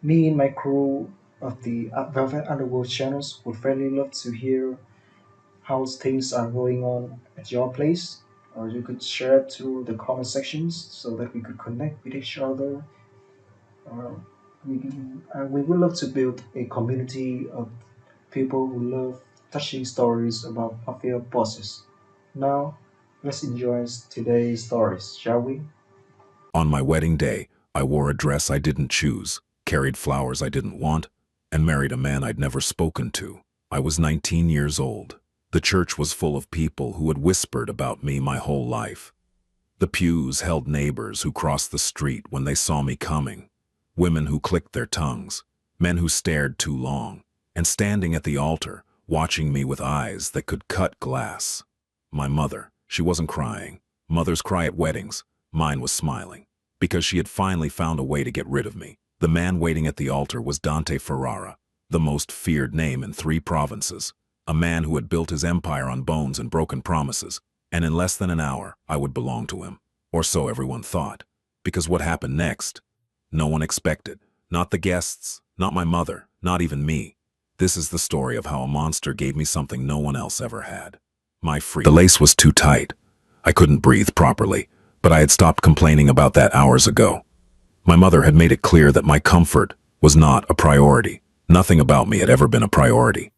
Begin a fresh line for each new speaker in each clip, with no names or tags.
Me and my crew of the Velvet Underworld channels would really love to hear how things are going on at your place, or you could share it to the comment sections so that we could connect with each other. Uh, we would love to build a community of people who love touching stories about mafia bosses. Now, let's enjoy today's stories, shall we?
On my wedding day, I wore a dress I didn't choose, carried flowers I didn't want, and married a man I'd never spoken to. I was 19 years old. The church was full of people who had whispered about me my whole life. The pews held neighbors who crossed the street when they saw me coming, women who clicked their tongues, men who stared too long, and standing at the altar, watching me with eyes that could cut glass. My mother, she wasn't crying. Mothers cry at weddings. Mine was smiling, because she had finally found a way to get rid of me. The man waiting at the altar was Dante Ferrara, the most feared name in 3 provinces, a man who had built his empire on bones and broken promises, and in less than an hour, I would belong to him. Or so everyone thought. Because what happened next? No one expected. Not the guests, not my mother, not even me. This is the story of how a monster gave me something no one else ever had. My freedom. The lace was too tight. I couldn't breathe properly, but I had stopped complaining about that hours ago. My mother had made it clear that my comfort was not a priority. Nothing about me had ever been a priority.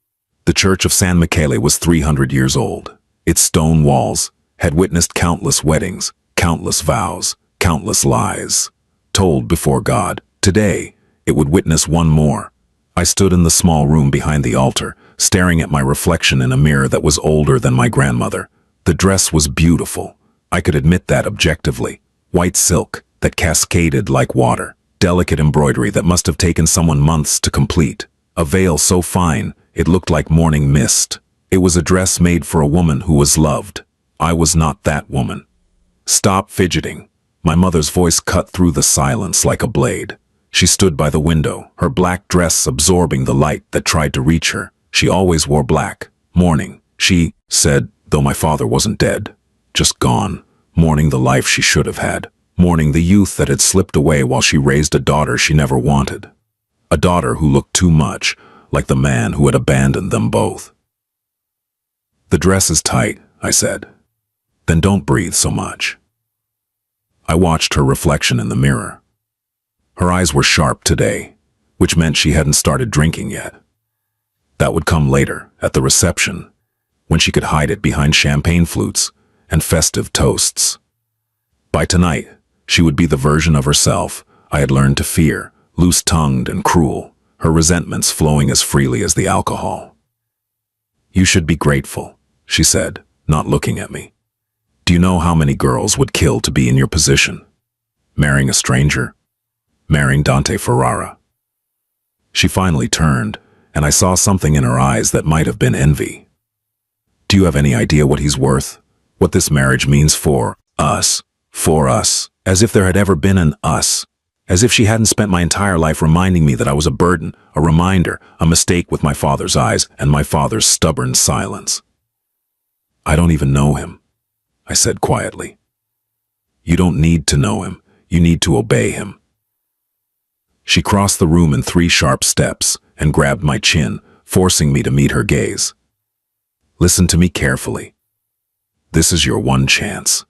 The church of San Michele was 300 years old. Its stone walls had witnessed countless weddings, countless vows, countless lies, told before God. Today, it would witness one more. I stood in the small room behind the altar, staring at my reflection in a mirror that was older than my grandmother. The dress was beautiful. I could admit that objectively. White silk that cascaded like water. Delicate embroidery that must have taken someone months to complete. A veil so fine, it looked like morning mist. It was a dress made for a woman who was loved. I was not that woman. Stop fidgeting. My mother's voice cut through the silence like a blade. She stood by the window, her black dress absorbing the light that tried to reach her. She always wore black. Mourning, she said, though my father wasn't dead. Just gone. Mourning the life she should have had. Mourning the youth that had slipped away while she raised a daughter she never wanted. A daughter who looked too much like the man who had abandoned them both. The dress is tight, I said. Then don't breathe so much. I watched her reflection in the mirror. Her eyes were sharp today, which meant she hadn't started drinking yet. That would come later, at the reception, when she could hide it behind champagne flutes and festive toasts. By tonight, she would be the version of herself I had learned to fear, loose-tongued and cruel, her resentments flowing as freely as the alcohol. You should be grateful, she said, not looking at me. Do you know how many girls would kill to be in your position? Marrying a stranger? Marrying Dante Ferrara? She finally turned, and I saw something in her eyes that might have been envy. Do you have any idea what he's worth? What this marriage means for us? For us. As if there had ever been an us. As if she hadn't spent my entire life reminding me that I was a burden, a reminder, a mistake with my father's eyes and my father's stubborn silence. I don't even know him, I said quietly. You don't need to know him. You need to obey him. She crossed the room in 3 sharp steps and grabbed my chin, forcing me to meet her gaze. Listen to me carefully. This is your one chance.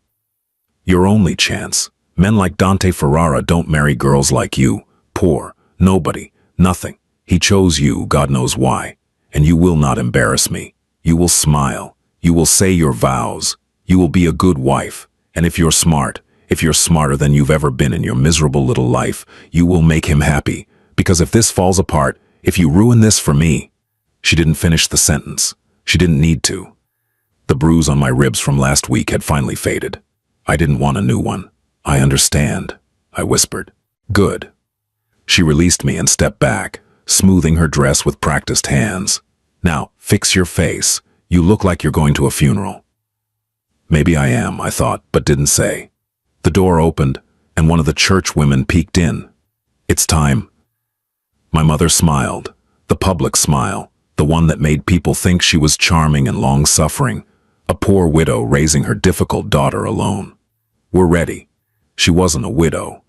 Your only chance. Men like Dante Ferrara don't marry girls like you. Poor. Nobody. Nothing. He chose you, God knows why. And you will not embarrass me. You will smile. You will say your vows. You will be a good wife. And if you're smart, if you're smarter than you've ever been in your miserable little life, you will make him happy. Because if this falls apart, if you ruin this for me... She didn't finish the sentence. She didn't need to. The bruise on my ribs from last week had finally faded. I didn't want a new one. I understand, I whispered. Good. She released me and stepped back, smoothing her dress with practiced hands. Now, fix your face. You look like you're going to a funeral. Maybe I am, I thought, but didn't say. The door opened, and one of the church women peeked in. It's time. My mother smiled, the public smile, the one that made people think she was charming and long-suffering, a poor widow raising her difficult daughter alone. We're ready. She wasn't a widow.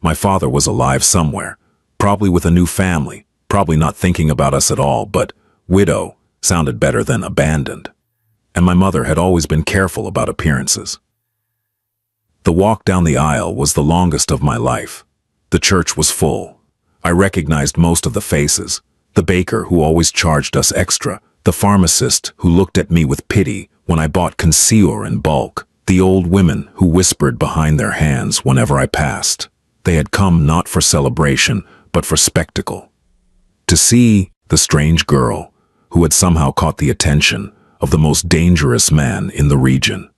My father was alive somewhere, probably with a new family, probably not thinking about us at all, but widow sounded better than abandoned. And my mother had always been careful about appearances. The walk down the aisle was the longest of my life. The church was full. I recognized most of the faces: the baker who always charged us extra, the pharmacist who looked at me with pity when I bought concealer in bulk, the old women who whispered behind their hands whenever I passed. They had come not for celebration, but for spectacle. To see the strange girl who had somehow caught the attention of the most dangerous man in the region.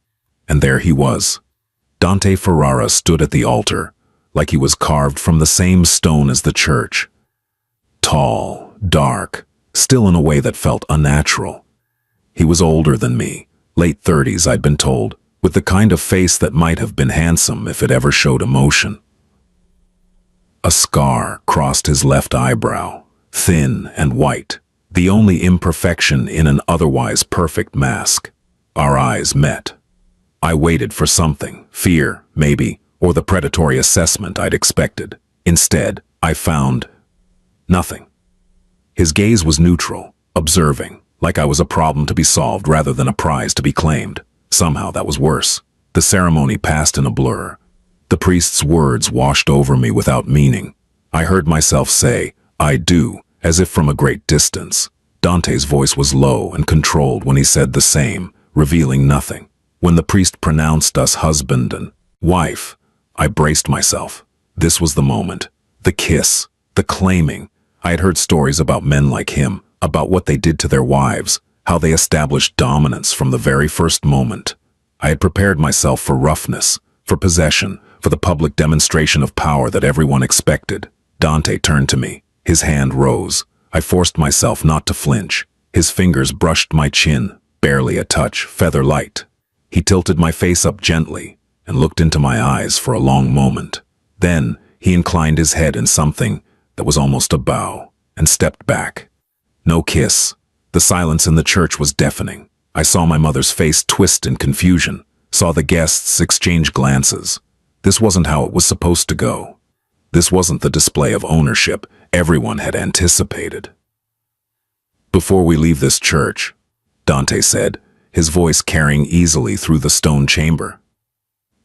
And there he was. Dante Ferrara stood at the altar, like he was carved from the same stone as the church. Tall, dark, still in a way that felt unnatural. He was older than me, late 30s I'd been told, with the kind of face that might have been handsome if it ever showed emotion. A scar crossed his left eyebrow, thin and white, the only imperfection in an otherwise perfect mask. Our eyes met. I waited for something, fear, maybe, or the predatory assessment I'd expected. Instead, I found nothing. His gaze was neutral, observing, like I was a problem to be solved rather than a prize to be claimed. Somehow that was worse. The ceremony passed in a blur. The priest's words washed over me without meaning. I heard myself say, "I do," as if from a great distance. Dante's voice was low and controlled when he said the same, revealing nothing. When the priest pronounced us husband and wife, I braced myself. This was the moment. The kiss, the claiming. I had heard stories about men like him, about what they did to their wives, how they established dominance from the very first moment. I had prepared myself for roughness, for possession, for the public demonstration of power that everyone expected. Dante turned to me. His hand rose. I forced myself not to flinch. His fingers brushed my chin, barely a touch, feather light. He tilted my face up gently and looked into my eyes for a long moment. Then he inclined his head in something that was almost a bow and stepped back. No kiss. The silence in the church was deafening. I saw my mother's face twist in confusion, saw the guests exchange glances. This wasn't how it was supposed to go. This wasn't the display of ownership everyone had anticipated. "Before we leave this church," Dante said, his voice carrying easily through the stone chamber,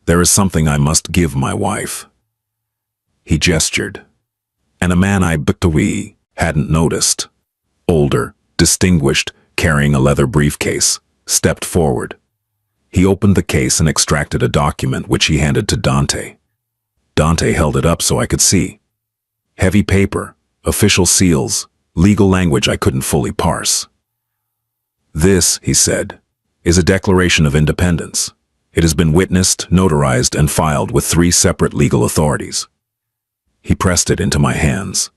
"there is something I must give my wife." He gestured, and a man I hadn't noticed, older, distinguished, carrying a leather briefcase, stepped forward. He opened the case and extracted a document which he handed to Dante. Dante held it up so I could see. Heavy paper, official seals, legal language I couldn't fully parse. "This," he said, "is a Declaration of Independence. It has been witnessed, notarized, and filed with 3 separate legal authorities." He pressed it into my hands.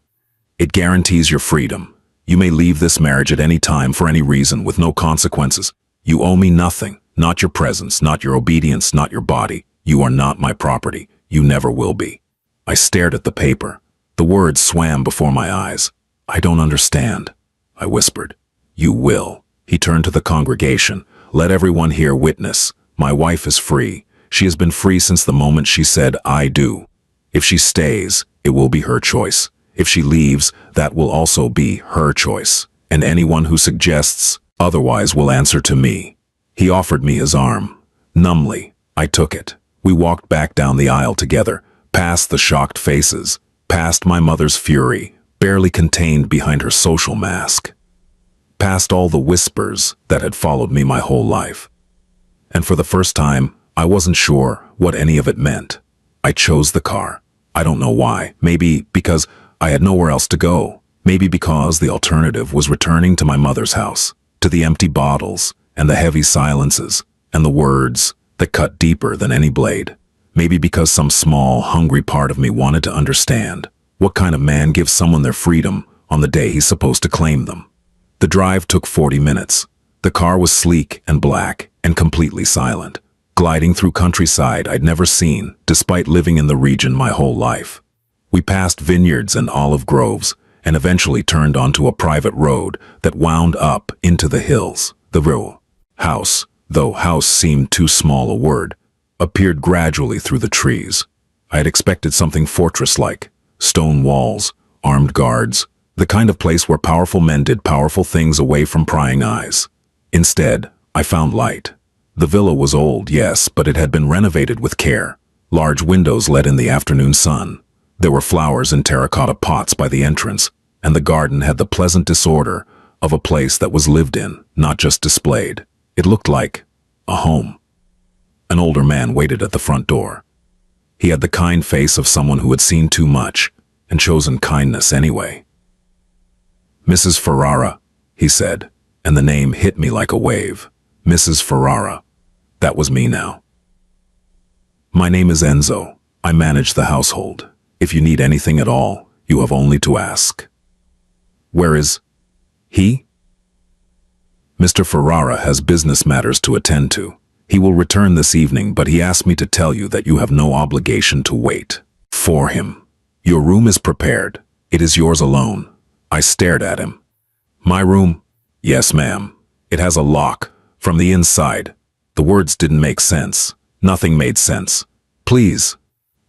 "It guarantees your freedom. You may leave this marriage at any time for any reason with no consequences. You owe me nothing, not your presence, not your obedience, not your body. You are not my property. You never will be." I stared at the paper. The words swam before my eyes. "I don't understand," I whispered. "You will." He turned to the congregation. "Let everyone here witness. My wife is free. She has been free since the moment she said, 'I do.' If she stays, it will be her choice. If she leaves, that will also be her choice. And anyone who suggests otherwise will answer to me." He offered me his arm. Numbly, I took it. We walked back down the aisle together, past the shocked faces, past my mother's fury, barely contained behind her social mask, past all the whispers that had followed me my whole life. And for the first time, I wasn't sure what any of it meant. I chose the car. I don't know why. Maybe because I had nowhere else to go. Maybe because the alternative was returning to my mother's house, to the empty bottles and the heavy silences and the words that cut deeper than any blade. Maybe because some small, hungry part of me wanted to understand what kind of man gives someone their freedom on the day he's supposed to claim them. The drive took 40 minutes. The car was sleek and black and completely silent, gliding through countryside I'd never seen, despite living in the region my whole life. We passed vineyards and olive groves, and eventually turned onto a private road that wound up into the hills. The row house, though house seemed too small a word, appeared gradually through the trees. I had expected something fortress-like, stone walls, armed guards, the kind of place where powerful men did powerful things away from prying eyes. Instead, I found light. The villa was old, yes, but it had been renovated with care. Large windows let in the afternoon sun. There were flowers in terracotta pots by the entrance, and the garden had the pleasant disorder of a place that was lived in, not just displayed. It looked like a home. An older man waited at the front door. He had the kind face of someone who had seen too much and chosen kindness anyway. "Mrs. Ferrara," he said, and the name hit me like a wave. Mrs. Ferrara. That was me now. "My name is Enzo. I manage the household. If you need anything at all, you have only to ask." "Where is he?" "Mr. Ferrara has business matters to attend to. He will return this evening, but he asked me to tell you that you have no obligation to wait for him. Your room is prepared. It is yours alone." I stared at him. "My room?" "Yes, ma'am. It has a lock from the inside." The words didn't make sense. Nothing made sense. "Please,"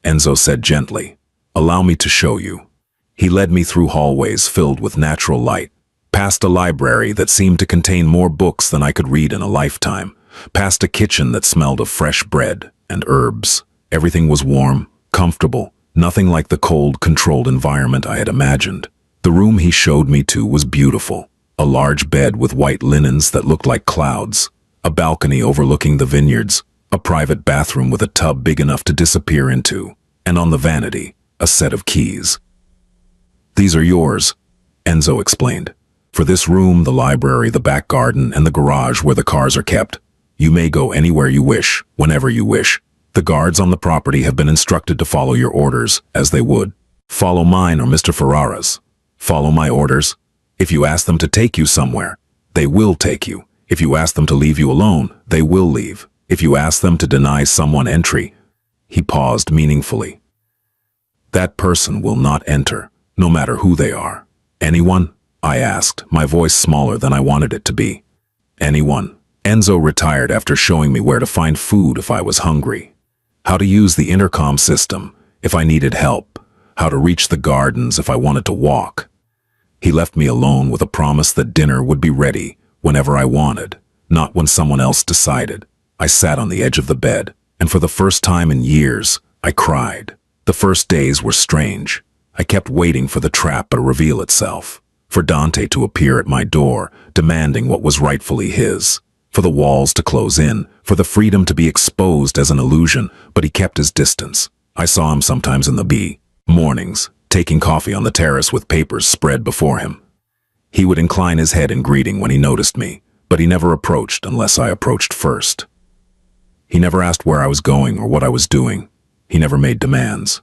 Enzo said gently, "allow me to show you." He led me through hallways filled with natural light, past a library that seemed to contain more books than I could read in a lifetime, past a kitchen that smelled of fresh bread and herbs. Everything was warm, comfortable, nothing like the cold, controlled environment I had imagined. The room he showed me to was beautiful. A large bed with white linens that looked like clouds, a balcony overlooking the vineyards, a private bathroom with a tub big enough to disappear into, and on the vanity, a set of keys. "These are yours," Enzo explained. "For this room, the library, the back garden, and the garage where the cars are kept. You may go anywhere you wish, whenever you wish. The guards on the property have been instructed to follow your orders, as they would. Follow mine or Mr. Ferrara's. Follow my orders. If you ask them to take you somewhere, they will take you. If you ask them to leave you alone, they will leave. If you ask them to deny someone entry," he paused meaningfully, "that person will not enter, no matter who they are." "Anyone?" I asked, my voice smaller than I wanted it to be. "Anyone." Enzo retired after showing me where to find food if I was hungry, how to use the intercom system if I needed help, how to reach the gardens if I wanted to walk. He left me alone with a promise that dinner would be ready whenever I wanted, not when someone else decided. I sat on the edge of the bed, and for the first time in years, I cried. The first days were strange. I kept waiting for the trap to reveal itself, for Dante to appear at my door, demanding what was rightfully his, for the walls to close in, for the freedom to be exposed as an illusion, but he kept his distance. I saw him sometimes in the mornings, taking coffee on the terrace with papers spread before him. He would incline his head in greeting when he noticed me, but he never approached unless I approached first. He never asked where I was going or what I was doing. He never made demands.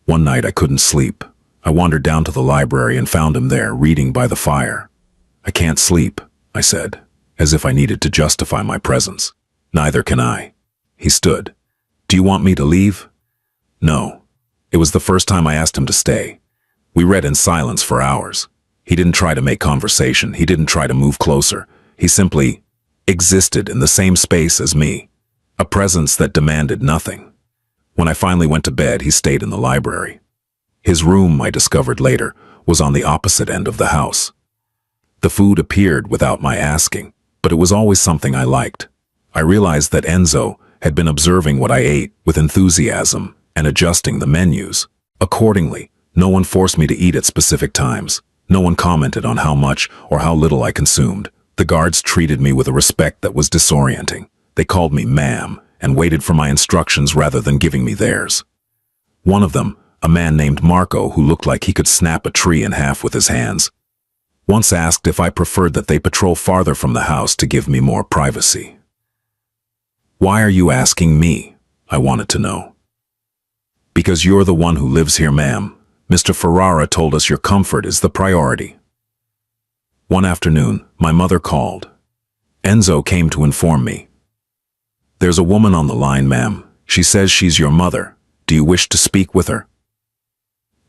One night I couldn't sleep. I wandered down to the library and found him there, reading by the fire. "I can't sleep," I said, as if I needed to justify my presence. "Neither can I." He stood. "Do you want me to leave?" "No." It was the first time I asked him to stay. We read in silence for hours. He didn't try to make conversation. He didn't try to move closer. He simply existed in the same space as me, a presence that demanded nothing. When I finally went to bed, he stayed in the library. His room, I discovered later, was on the opposite end of the house. The food appeared without my asking, but it was always something I liked. I realized that Enzo had been observing what I ate with enthusiasm and adjusting the menus. Accordingly, no one forced me to eat at specific times. No one commented on how much or how little I consumed. The guards treated me with a respect that was disorienting. They called me ma'am and waited for my instructions rather than giving me theirs. One of them, a man named Marco who looked like he could snap a tree in half with his hands, once asked if I preferred that they patrol farther from the house to give me more privacy. "Why are you asking me?" I wanted to know. "Because you're the one who lives here, ma'am. Mr. Ferrara told us your comfort is the priority." One afternoon, my mother called. Enzo came to inform me. "There's a woman on the line, ma'am. She says she's your mother. Do you wish to speak with her?"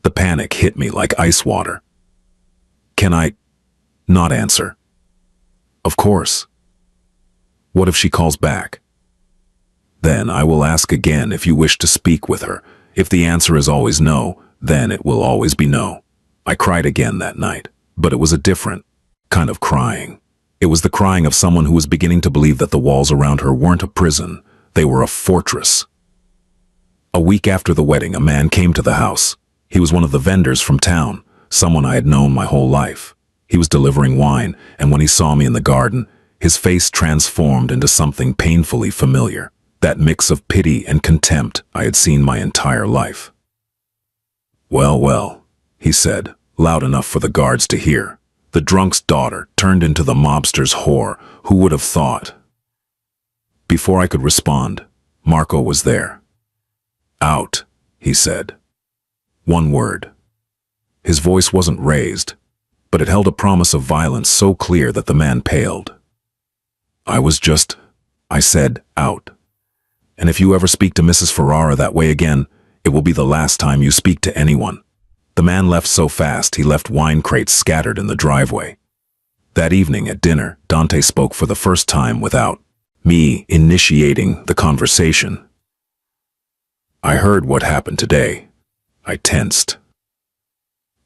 The panic hit me like ice water. Can I not answer? Of course. What if she calls back? Then I will ask again if you wish to speak with her. If the answer is always no, then it will always be no. I cried again that night, but it was a different kind of crying. It was the crying of someone who was beginning to believe that the walls around her weren't a prison, they were a fortress. A week after the wedding, a man came to the house. He was one of the vendors from town, someone I had known my whole life. He was delivering wine, and when he saw me in the garden, his face transformed into something painfully familiar, that mix of pity and contempt I had seen my entire life. "Well, well," he said, loud enough for the guards to hear. "The drunk's daughter turned into the mobster's whore. Who would have thought?" Before I could respond, Marco was there. "Out," he said. One word. His voice wasn't raised, but it held a promise of violence so clear that the man paled. I said, "Out. And if you ever speak to Mrs. Ferrara that way again, it will be the last time you speak to anyone." The man left so fast he left wine crates scattered in the driveway. That evening at dinner, Dante spoke for the first time without me initiating the conversation. "I heard what happened today." I tensed.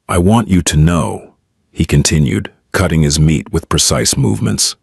"I want you to know," he continued, cutting his meat with precise movements,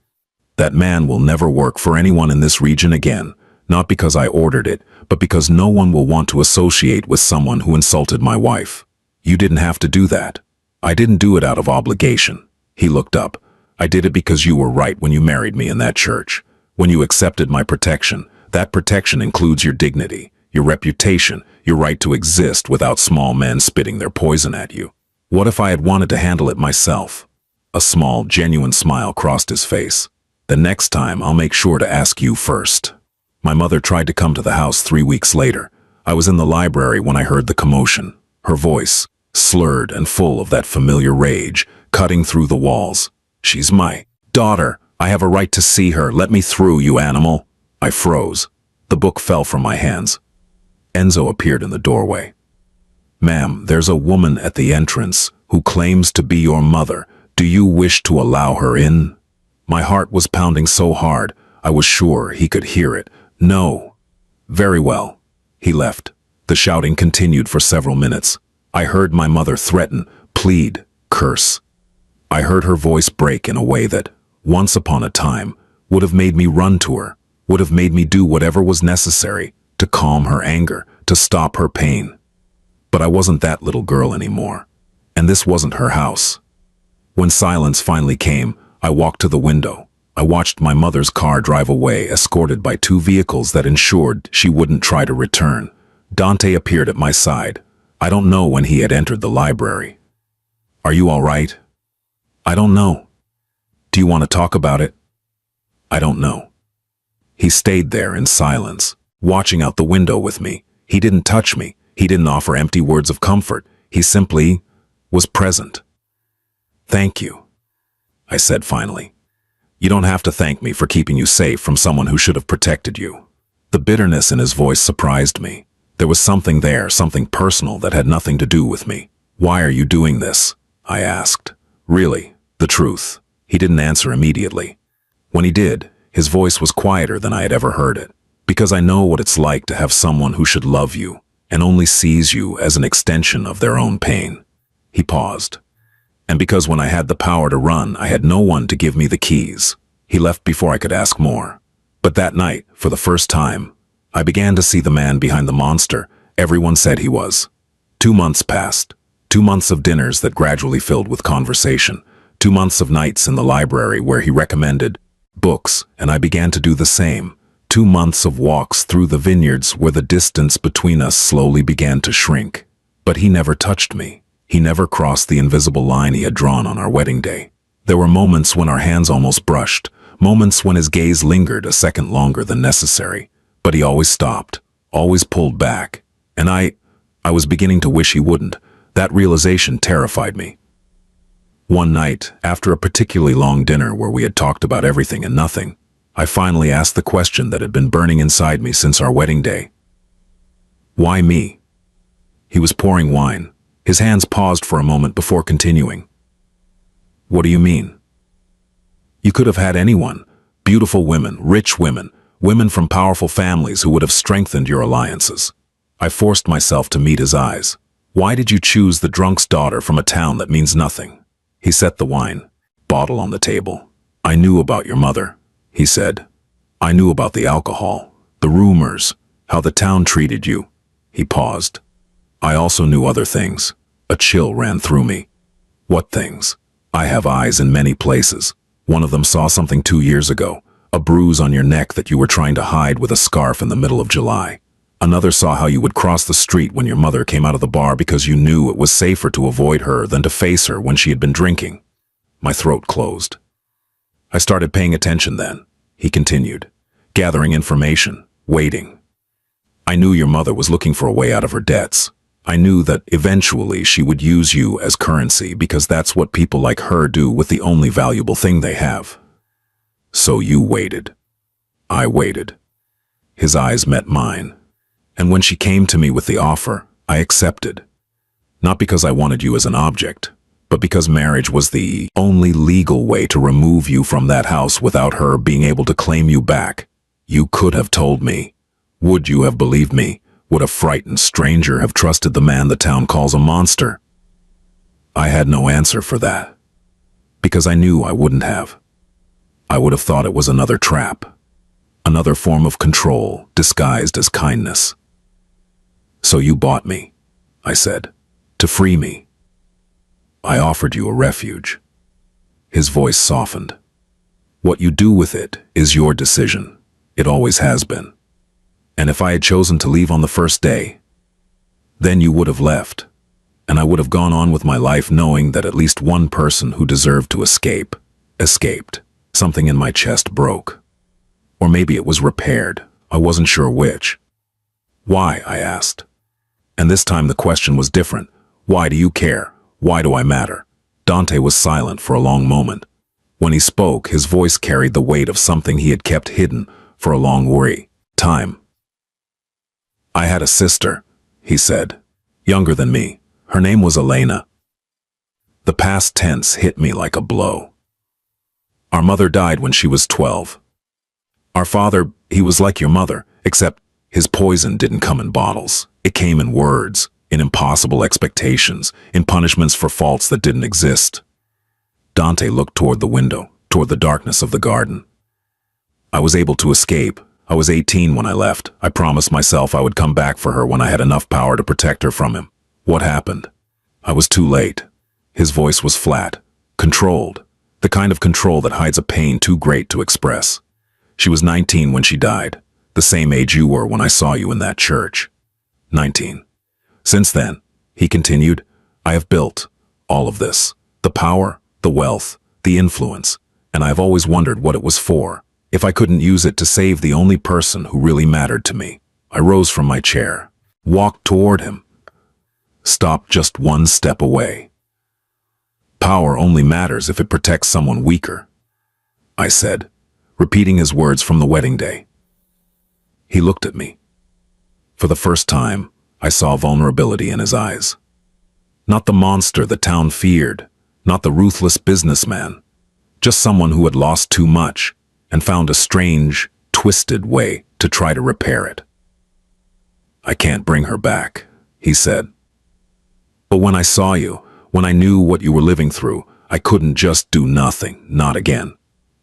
"that man will never work for anyone in this region again, not because I ordered it, but because no one will want to associate with someone who insulted my wife. You didn't have to do that. I didn't do it out of obligation." He looked up. "I did it because you were right when you married me in that church. When you accepted my protection, that protection includes your dignity, your reputation, your right to exist without small men spitting their poison at you. What if I had wanted to handle it myself?" A small, genuine smile crossed his face. "The next time I'll make sure to ask you first." My mother tried to come to the house 3 weeks later. I was in the library when I heard the commotion. Her voice, slurred and full of that familiar rage, cutting through the walls. "She's my daughter. I have a right to see her. Let me through, you animal." I froze. The book fell from my hands. Enzo appeared in the doorway. "Ma'am, there's a woman at the entrance who claims to be your mother. Do you wish to allow her in?" My heart was pounding so hard, I was sure he could hear it. "No." "Very well." He left. The shouting continued for several minutes. I heard my mother threaten, plead, curse. I heard her voice break in a way that, once upon a time, would have made me run to her, would have made me do whatever was necessary to calm her anger, to stop her pain. But I wasn't that little girl anymore, and this wasn't her house. When silence finally came, I walked to the window. I watched my mother's car drive away, escorted by 2 vehicles that ensured she wouldn't try to return. Dante appeared at my side. I don't know when he had entered the library. "Are you all right?" "I don't know." "Do you want to talk about it?" "I don't know." He stayed there in silence, watching out the window with me. He didn't touch me. He didn't offer empty words of comfort. He simply was present. "Thank you," I said finally. "You don't have to thank me for keeping you safe from someone who should have protected you." The bitterness in his voice surprised me. There was something there, something personal that had nothing to do with me. "Why are you doing this?" I asked. Really, the truth. He didn't answer immediately. When he did, his voice was quieter than I had ever heard it. "Because I know what it's like to have someone who should love you and only sees you as an extension of their own pain." He paused. "And because when I had the power to run, I had no one to give me the keys." He left before I could ask more. But that night, for the first time, I began to see the man behind the monster everyone said he was. 2 months passed. 2 months of dinners that gradually filled with conversation. 2 months of nights in the library where he recommended books, and I began to do the same. 2 months of walks through the vineyards where the distance between us slowly began to shrink. But he never touched me. He never crossed the invisible line he had drawn on our wedding day. There were moments when our hands almost brushed, moments when his gaze lingered a second longer than necessary. But he always stopped, always pulled back. And I was beginning to wish he wouldn't. That realization terrified me. One night, after a particularly long dinner where we had talked about everything and nothing, I finally asked the question that had been burning inside me since our wedding day. "Why me?" He was pouring wine. His hands paused for a moment before continuing. "What do you mean?" "You could have had anyone. Beautiful women, rich women, women from powerful families who would have strengthened your alliances." I forced myself to meet his eyes. Why did you choose the drunk's daughter from a town that means nothing? He set the wine bottle on the table. I knew about your mother, he said. I knew about the alcohol, the rumors, how the town treated you. He paused. I also knew other things. A chill ran through me. What things? I have eyes in many places. One of them saw something 2 years ago, a bruise on your neck that you were trying to hide with a scarf in the middle of July. Another saw how you would cross the street when your mother came out of the bar because you knew it was safer to avoid her than to face her when she had been drinking. My throat closed. I started paying attention then, he continued, gathering information, waiting. I knew your mother was looking for a way out of her debts. I knew that eventually she would use you as currency because that's what people like her do with the only valuable thing they have. So you waited. I waited. His eyes met mine. And when she came to me with the offer, I accepted. Not because I wanted you as an object, but because marriage was the only legal way to remove you from that house without her being able to claim you back. You could have told me. Would you have believed me? Would a frightened stranger have trusted the man the town calls a monster? I had no answer for that, because I knew I wouldn't have. I would have thought it was another trap, another form of control disguised as kindness. So you bought me, I said, to free me. I offered you a refuge. His voice softened. What you do with it is your decision. It always has been. And if I had chosen to leave on the first day, then you would have left, and I would have gone on with my life knowing that at least one person who deserved to escape, escaped. Something in my chest broke. Or maybe it was repaired. I wasn't sure which. Why? I asked. And this time the question was different. Why do you care? Why do I matter? Dante was silent for a long moment. When he spoke, his voice carried the weight of something he had kept hidden for a long time. I had a sister, he said, younger than me. Her name was Elena. The past tense hit me like a blow. Our mother died when she was 12. Our father, he was like your mother, except his poison didn't come in bottles. It came in words, in impossible expectations, in punishments for faults that didn't exist. Dante looked toward the window, toward the darkness of the garden. I was able to escape. I was 18 when I left. I promised myself I would come back for her when I had enough power to protect her from him. What happened? I was too late. His voice was flat, controlled, the kind of control that hides a pain too great to express. She was 19 when she died, the same age you were when I saw you in that church. 19. Since then, he continued, I have built all of this, the power, the wealth, the influence, and I've always wondered what it was for. If I couldn't use it to save the only person who really mattered to me. I rose from my chair, walked toward him, stopped just one step away. Power only matters if it protects someone weaker, I said, repeating his words from the wedding day. He looked at me. For the first time, I saw vulnerability in his eyes. Not the monster the town feared, not the ruthless businessman, just someone who had lost too much and found a strange, twisted way to try to repair it. I can't bring her back, he said. But when I saw you, when I knew what you were living through, I couldn't just do nothing, not again.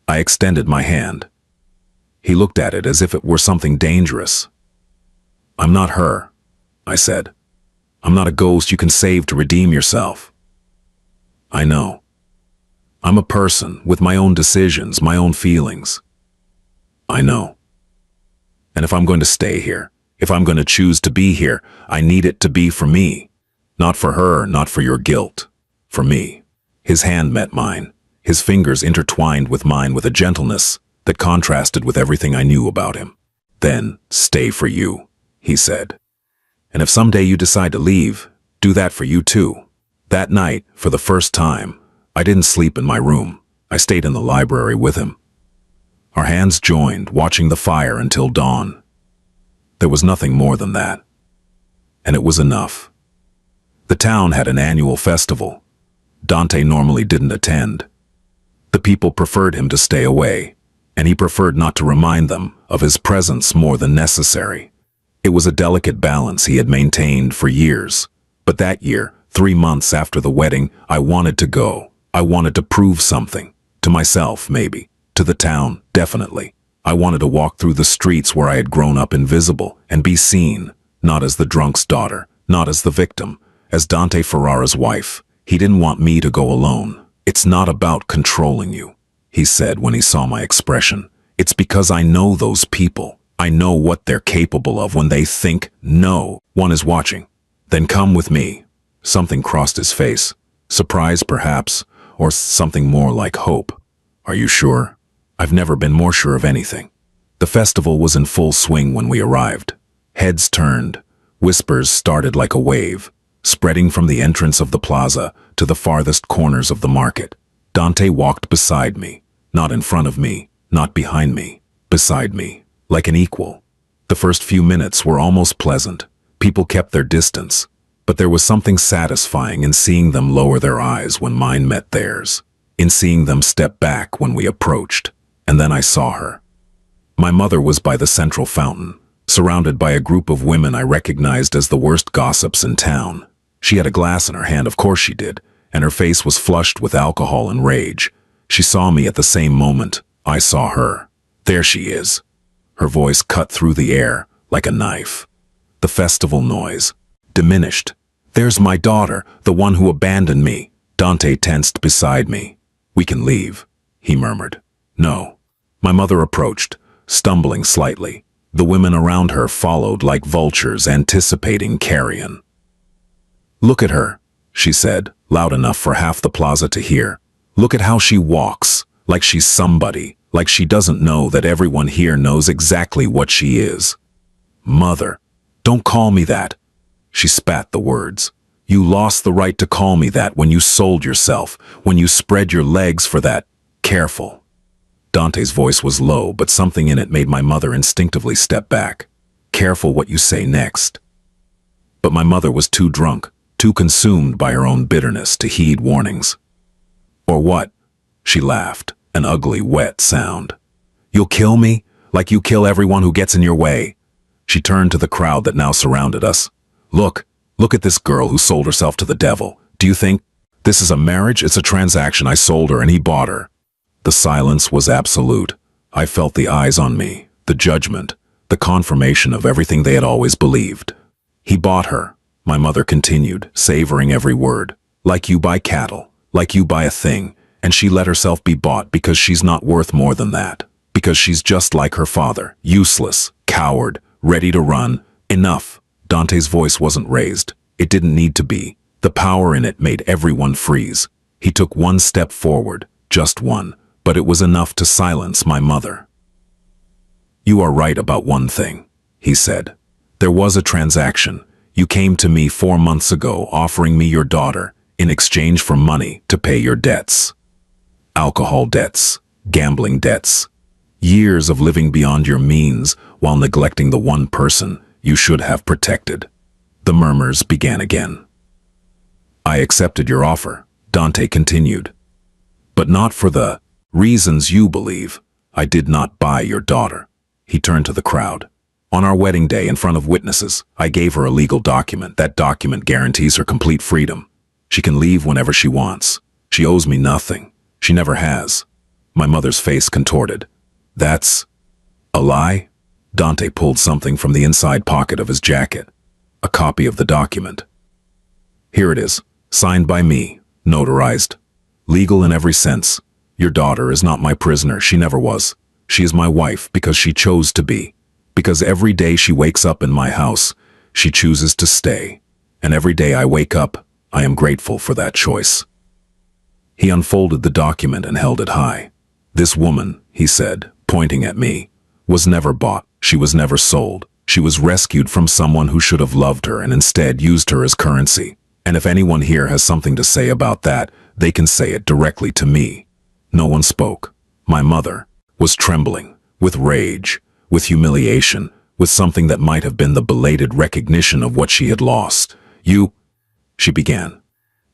I extended my hand. He looked at it as if it were something dangerous. I'm not her, I said. I'm not a ghost you can save to redeem yourself. I know. I'm a person with my own decisions, my own feelings. I know. And if I'm going to stay here, if I'm going to choose to be here, I need it to be for me. Not for her, not for your guilt. For me. His hand met mine, his fingers intertwined with mine with a gentleness that contrasted with everything I knew about him. Then, stay for you, he said. And if someday you decide to leave, do that for you too. That night, for the first time, I didn't sleep in my room. I stayed in the library with him. Our hands joined, watching the fire until dawn. There was nothing more than that. And it was enough. The town had an annual festival. Dante normally didn't attend. The people preferred him to stay away, and he preferred not to remind them of his presence more than necessary. It was a delicate balance he had maintained for years, But that year, 3 months after the wedding, I wanted to go. I wanted to prove something. To myself, maybe. To the town, definitely. I wanted to walk through the streets where I had grown up invisible and be seen, not as the drunk's daughter, not as the victim, as Dante Ferrara's wife. He didn't want me to go alone. It's not about controlling you, he said when he saw my expression. It's because I know those people. I know what they're capable of when they think no one is watching. Then come with me. Something crossed his face. Surprise, perhaps, or something more like hope. Are you sure? I've never been more sure of anything. The festival was in full swing when we arrived. Heads turned. Whispers started like a wave, spreading from the entrance of the plaza to the farthest corners of the market. Dante walked beside me, not in front of me, not behind me, beside me, like an equal. The first few minutes were almost pleasant. People kept their distance, but there was something satisfying in seeing them lower their eyes when mine met theirs, in seeing them step back when we approached. And then I saw her. My mother was by the central fountain, surrounded by a group of women I recognized as the worst gossips in town. She had a glass in her hand, of course she did, and her face was flushed with alcohol and rage. She saw me at the same moment. I saw her. There she is. Her voice cut through the air like a knife. The festival noise diminished. There's my daughter, the one who abandoned me. Dante tensed beside me. We can leave, he murmured. No. My mother approached, stumbling slightly. The women around her followed like vultures anticipating carrion. Look at her, she said, loud enough for half the plaza to hear. Look at how she walks, like she's somebody, like she doesn't know that everyone here knows exactly what she is. Mother, don't call me that. She spat the words. You lost the right to call me that when you sold yourself, when you spread your legs for that. Careful. Dante's voice was low, but something in it made my mother instinctively step back. Careful what you say next. But my mother was too drunk, too consumed by her own bitterness to heed warnings. Or what? She laughed, an ugly, wet sound. You'll kill me, like you kill everyone who gets in your way. She turned to the crowd that now surrounded us. Look at this girl who sold herself to the devil. Do you think this is a marriage? It's a transaction. I sold her and he bought her. The silence was absolute. I felt the eyes on me, the judgment, the confirmation of everything they had always believed. He bought her, my mother continued, savoring every word. Like you buy cattle, like you buy a thing, and she let herself be bought because she's not worth more than that. Because she's just like her father, useless, coward, ready to run. Enough. Dante's voice wasn't raised. It didn't need to be. The power in it made everyone freeze. He took one step forward, just one. But it was enough to silence my mother. You are right about one thing, he said. There was a transaction. You came to me 4 months ago offering me your daughter in exchange for money to pay your debts. Alcohol debts, gambling debts, years of living beyond your means while neglecting the one person you should have protected. The murmurs began again. I accepted your offer, Dante continued. But not for the reasons you believe. I did not buy your daughter. He turned to the crowd. On our wedding day, in front of witnesses, I gave her a legal document. That document guarantees her complete freedom. She can leave whenever she wants. She owes me nothing. She never has. My mother's face contorted. That's a lie? Dante pulled something from the inside pocket of his jacket. A copy of the document. Here it is, signed by me, notarized. Legal in every sense. Your daughter is not my prisoner. She never was. She is my wife because she chose to be. Because every day she wakes up in my house, she chooses to stay. And every day I wake up, I am grateful for that choice. He unfolded the document and held it high. This woman, he said, pointing at me, was never bought. She was never sold. She was rescued from someone who should have loved her and instead used her as currency. And if anyone here has something to say about that, they can say it directly to me. No one spoke. My mother was trembling, with rage, with humiliation, with something that might have been the belated recognition of what she had lost. You, she began.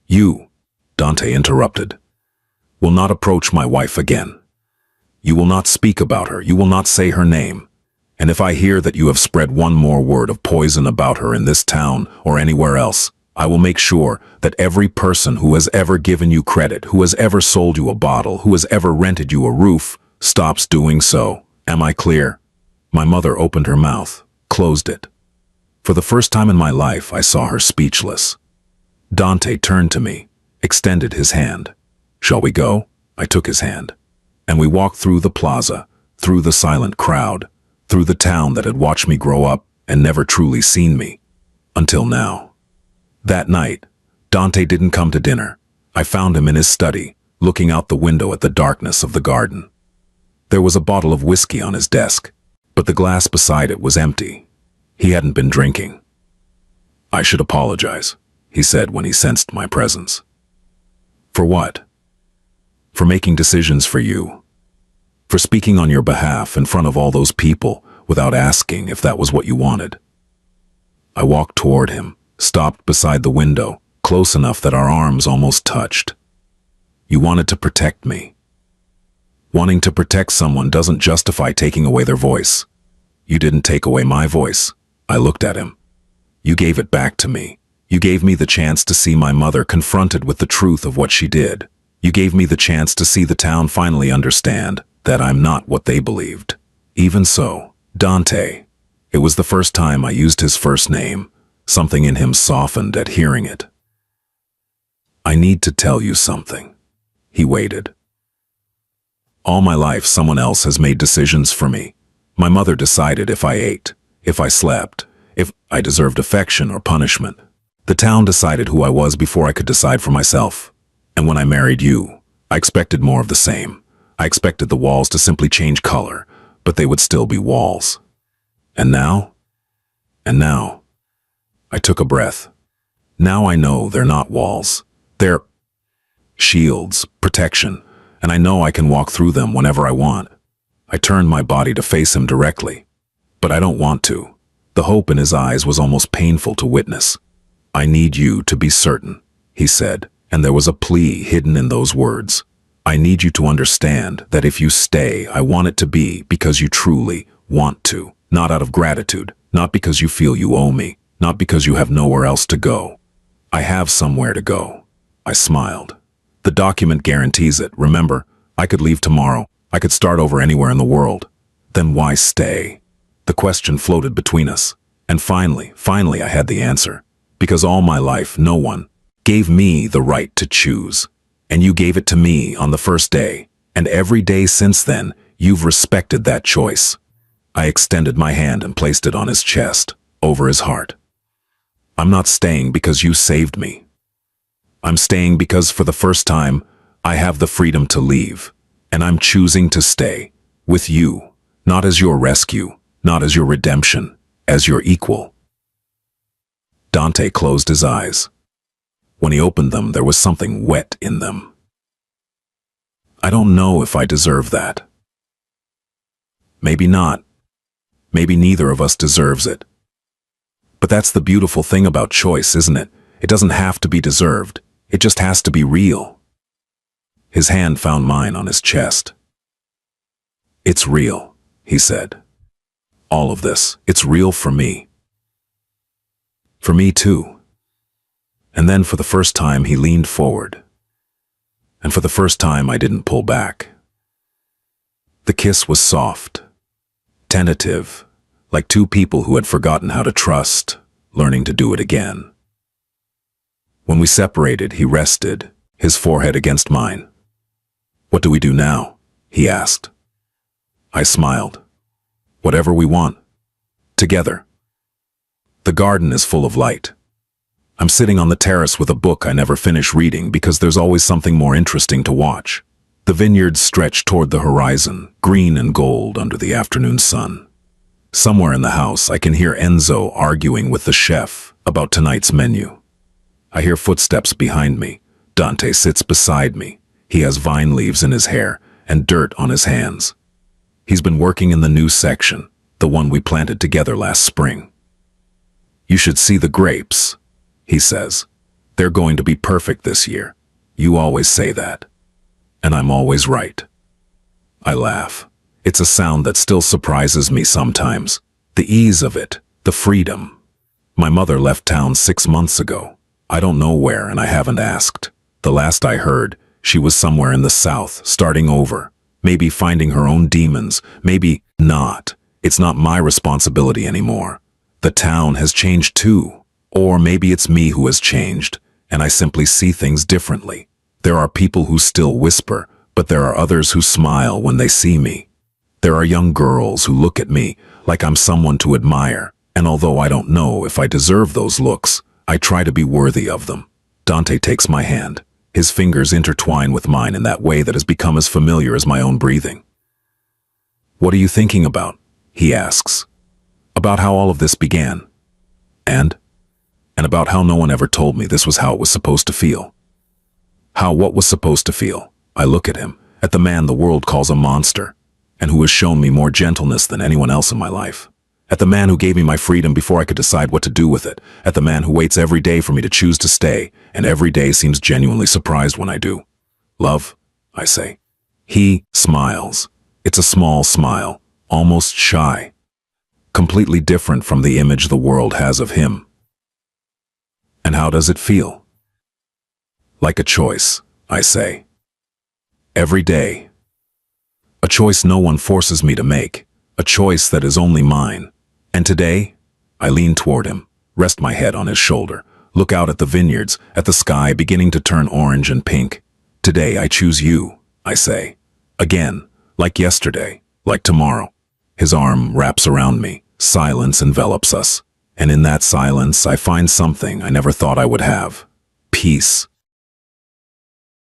You, Dante interrupted, will not approach my wife again. You will not speak about her. You will not say her name. And if I hear that you have spread one more word of poison about her in this town or anywhere else, I will make sure that every person who has ever given you credit, who has ever sold you a bottle, who has ever rented you a roof, stops doing so. Am I clear? My mother opened her mouth, closed it. For the first time in my life, I saw her speechless. Dante turned to me, extended his hand. Shall we go? I took his hand. And we walked through the plaza, through the silent crowd, through the town that had watched me grow up and never truly seen me. Until now. That night, Dante didn't come to dinner. I found him in his study, looking out the window at the darkness of the garden. There was a bottle of whiskey on his desk, but the glass beside it was empty. He hadn't been drinking. I should apologize, he said when he sensed my presence. For what? For making decisions for you. For speaking on your behalf in front of all those people without asking if that was what you wanted. I walked toward him, stopped beside the window, close enough that our arms almost touched. You wanted to protect me. Wanting to protect someone doesn't justify taking away their voice. You didn't take away my voice. I looked at him. You gave it back to me. You gave me the chance to see my mother confronted with the truth of what she did. You gave me the chance to see the town finally understand that I'm not what they believed. Even so, Dante. It was the first time I used his first name. Something in him softened at hearing it. I need to tell you something. He waited. All my life, someone else has made decisions for me. My mother decided if I ate, if I slept, if I deserved affection or punishment. The town decided who I was before I could decide for myself. And when I married you, I expected more of the same. I expected the walls to simply change color, but they would still be walls. And now? I took a breath. Now I know they're not walls. They're shields, protection, and I know I can walk through them whenever I want. I turned my body to face him directly, but I don't want to. The hope in his eyes was almost painful to witness. I need you to be certain, he said, and there was a plea hidden in those words. I need you to understand that if you stay, I want it to be because you truly want to, not out of gratitude, not because you feel you owe me, not because you have nowhere else to go. I have somewhere to go. I smiled. The document guarantees it. Remember, I could leave tomorrow. I could start over anywhere in the world. Then why stay? The question floated between us. And finally I had the answer. Because all my life, no one gave me the right to choose. And you gave it to me on the first day. And every day since then, you've respected that choice. I extended my hand and placed it on his chest, over his heart. I'm not staying because you saved me. I'm staying because for the first time, I have the freedom to leave. And I'm choosing to stay with you, not as your rescue, not as your redemption, as your equal. Dante closed his eyes. When he opened them, there was something wet in them. I don't know if I deserve that. Maybe not. Maybe neither of us deserves it. But that's the beautiful thing about choice, isn't it? It doesn't have to be deserved. It just has to be real. His hand found mine on his chest. It's real, he said. All of this, it's real for me. For me too. And then for the first time he leaned forward. And for the first time I didn't pull back. The kiss was soft, tentative, like two people who had forgotten how to trust, learning to do it again. When we separated, he rested, his forehead against mine. What do we do now? He asked. I smiled. Whatever we want. Together. The garden is full of light. I'm sitting on the terrace with a book I never finish reading because there's always something more interesting to watch. The vineyards stretch toward the horizon, green and gold under the afternoon sun. Somewhere in the house, I can hear Enzo arguing with the chef about tonight's menu. I hear footsteps behind me. Dante sits beside me. He has vine leaves in his hair and dirt on his hands. He's been working in the new section, the one we planted together last spring. You should see the grapes, he says. They're going to be perfect this year. You always say that. And I'm always right. I laugh. It's a sound that still surprises me sometimes. The ease of it, the freedom. My mother left town 6 months ago. I don't know where, and I haven't asked. The last I heard, she was somewhere in the south, starting over. Maybe finding her own demons, maybe not. It's not my responsibility anymore. The town has changed too. Or maybe it's me who has changed, and I simply see things differently. There are people who still whisper, but there are others who smile when they see me. There are young girls who look at me like I'm someone to admire, and although I don't know if I deserve those looks, I try to be worthy of them. Dante takes my hand. His fingers intertwine with mine in that way that has become as familiar as my own breathing. "What are you thinking about?" he asks. "About how all of this began. And? And about how no one ever told me this was how it was supposed to feel." How what was supposed to feel? I look at him, at the man the world calls a monster, and who has shown me more gentleness than anyone else in my life. At the man who gave me my freedom before I could decide what to do with it. At the man who waits every day for me to choose to stay, and every day seems genuinely surprised when I do. "Love," I say. He smiles. It's a small smile, almost shy, completely different from the image the world has of him. "And how does it feel?" "Like a choice," I say. "Every day. A choice no one forces me to make. A choice that is only mine. And today," I lean toward him, rest my head on his shoulder, look out at the vineyards, at the sky beginning to turn orange and pink. "Today I choose you," I say. Again, like yesterday, like tomorrow. His arm wraps around me. Silence envelops us. And in that silence, I find something I never thought I would have. Peace.